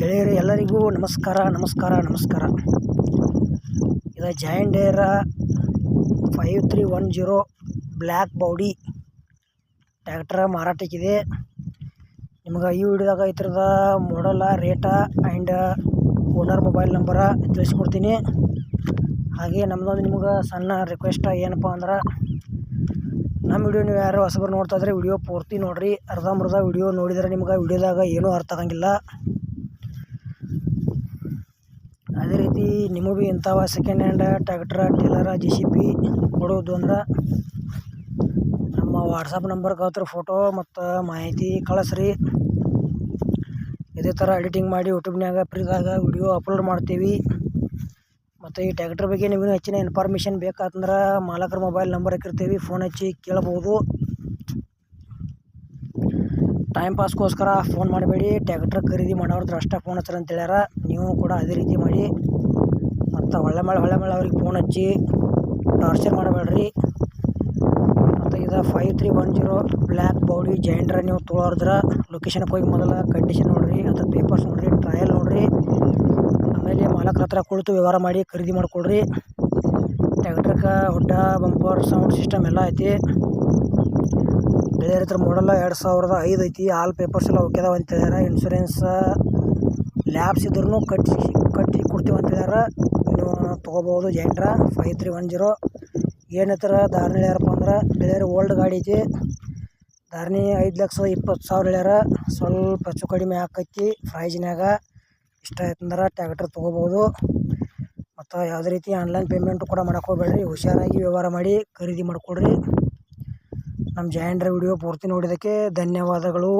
ಗೆಳೆಯರು ಎಲ್ಲರಿಗೂ ನಮಸ್ಕಾರ. ಇದು John Deere 5310 black body tractor ಮಾರಾಟಕ್ಕಿದೆ. ನಿಮ್ಗೆ ಈ ವಿಡಿಯೋದಾಗ ಇದ್ರದ model, rate and owner mobile number ತಿಳಿಸ್ಕೊಡ್ತೀನಿ. ಹಾಗೆ ನಮ್ಮದೊಂದು ನಿಮ್ಗೆ ಸಣ್ಣ ರಿಕ್ವೆಸ್ಟ್ ಏನಪ್ಪ ಅಂದ್ರೆ, ನಮ್ಮ ವಿಡಿಯೋ ನೀವು ಯಾರು ಹೊಸಬರು ನೋಡ್ತಾ ಇದ್ರೆ ವಿಡಿಯೋ ಪೂರ್ತಿ ನೋಡಿರಿ. ಅರ್ಧಂಬರ್ಧ ವಿಡಿಯೋ ನೋಡಿದರೆ ನಿಮ್ಗೆ ವಿಡಿಯೋದಾಗ ಏನೂ ಅರ್ಥ ಆಗಂಗಿಲ್ಲ. ಅದೇ ರೀತಿ ನಿಮಗೂ ಇಂಥವ ಸೆಕೆಂಡ್ ಹ್ಯಾಂಡ್ ಟ್ರ್ಯಾಕ್ಟರ್, ಟೇಲರ, JCB ಕೊಡೋದು ಅಂದ್ರೆ ನಮ್ಮ ವಾಟ್ಸಪ್ ನಂಬರ್ಗೆ ಫೋಟೋ ಮತ್ತು ಮಾಹಿತಿ ಕಳಿಸ್ರಿ. ಇದೇ ಥರ ಎಡಿಟಿಂಗ್ ಮಾಡಿ ಯೂಟ್ಯೂಬ್ನಾಗ ಫ್ರೀದಾಗ ವಿಡಿಯೋ ಅಪ್ಲೋಡ್ ಮಾಡ್ತೀವಿ. ಮತ್ತು ಈ ಟ್ರ್ಯಾಕ್ಟರ್ ಬಗ್ಗೆ ನಿಮಗೂ ಹೆಚ್ಚಿನ ಇನ್ಫಾರ್ಮೇಷನ್ ಬೇಕಾತಂದ್ರೆ ಮಾಲಕರ ಮೊಬೈಲ್ ನಂಬರ್ ಹಾಕಿರ್ತೀವಿ, ಫೋನ್ ಹಚ್ಚಿ ಕೇಳ್ಬೋದು. ಟೈಮ್ ಪಾಸ್ಗೋಸ್ಕರ ಫೋನ್ ಮಾಡಬೇಡಿ. ಟ್ರ್ಯಾಕ್ಟರ್ ಖರೀದಿ ಮಾಡೋರ್ದು ಅಷ್ಟೇ ಫೋನ್ ಹಚ್ಚಾರ ಅಂತ ಹೇಳ್ಯಾರ. ನೀವು ಕೂಡ ಅದೇ ರೀತಿ ಮಾಡಿ. ಮತ್ತು ಹೊಳ್ಳೆ ಮಳೆ ಅವ್ರಿಗೆ ಫೋನ್ ಹಚ್ಚಿ ಟಾರ್ಚರ್ ಮಾಡಬೇಡ್ರಿ. ಮತ್ತು ಇದು 5310 ಬ್ಲ್ಯಾಕ್ ಬಾಡಿ ಜಾಯಿಂಟ್ರ ನೀವು ತೊಗೊಳೋದ್ರ ಲೊಕೇಶನ್ಗೆ ಹೋಗಿ ಮೊದಲ ಕಂಡೀಷನ್ ನೋಡಿರಿ, ಅದ್ರ ಪೇಪರ್ಸ್ ನೋಡಿರಿ, ಟ್ರಯಲ್ ನೋಡಿರಿ. ಆಮೇಲೆ ಮಾಲಕರ ಹತ್ರ ಕುಳಿತು ವ್ಯವಹಾರ ಮಾಡಿ ಖರೀದಿ ಮಾಡಿಕೊಡ್ರಿ. ಟ್ರ್ಯಾಕ್ಟರ್ಗೆ ಹುಡ್ಡ, ಬಂಪರ್, ಸೌಂಡ್ ಸಿಸ್ಟಮ್ ಎಲ್ಲ ಐತಿ. ಗೆಳೆಯರ ಹತ್ರ ಮಾಡಲ್ಲ 2005 ಐತಿ. ಆಲ್ ಪೇಪರ್ಸ್ ಎಲ್ಲ ಓಕೆ ಅದಾವ ಅಂತ ಹೇಳ್ಯಾರ. ಇನ್ಶೂರೆನ್ಸ್ ಲ್ಯಾಬ್ಸ್ ಇದ್ರೂ ಕಟ್ಟಿ ಕೊಡ್ತೀವಿ ಅಂತ ಹೇಳ್ಯಾರ. ನೀವು ತೊಗೋಬೋದು. ಜಾಯಿಂಟ್ರ 5310 ಏನತ್ತರ ಧಾರಣೆ ಹೇಳ್ಯಾರಪ್ಪ ಅಂದ್ರೆ, ಗೆಳೆಯರು ಓಲ್ಡ್ ಗಾಡಿ ಐತಿ. ಧಾರಣೆ 5,20,000 ಹೇಳ್ಯಾರ. ಸ್ವಲ್ಪ ಹೆಚ್ಚು ಕಡಿಮೆ ಆಕೈತಿ ಪ್ರೈಜ್ನಾಗ. ಇಷ್ಟ ಆಯ್ತಂದ್ರೆ ಟ್ರ್ಯಾಕ್ಟರ್ ತೊಗೋಬೋದು. ಮತ್ತು ಯಾವುದೇ ರೀತಿ ಆನ್ಲೈನ್ ಪೇಮೆಂಟು ಕೂಡ ಮಾಡೋಕೆ ಹೋಗ್ಬೇಡ್ರಿ. ಹುಷಾರಾಗಿ ವ್ಯವಹಾರ ಮಾಡಿ ಖರೀದಿ ಮಾಡಿಕೊಡ್ರಿ. ನಮ್ಮ ಜಾಯಿಂಟ್ರ ವಿಡಿಯೋ ಪೂರ್ತಿ ನೋಡಿದ್ದಕ್ಕೆ ಧನ್ಯವಾದಗಳು.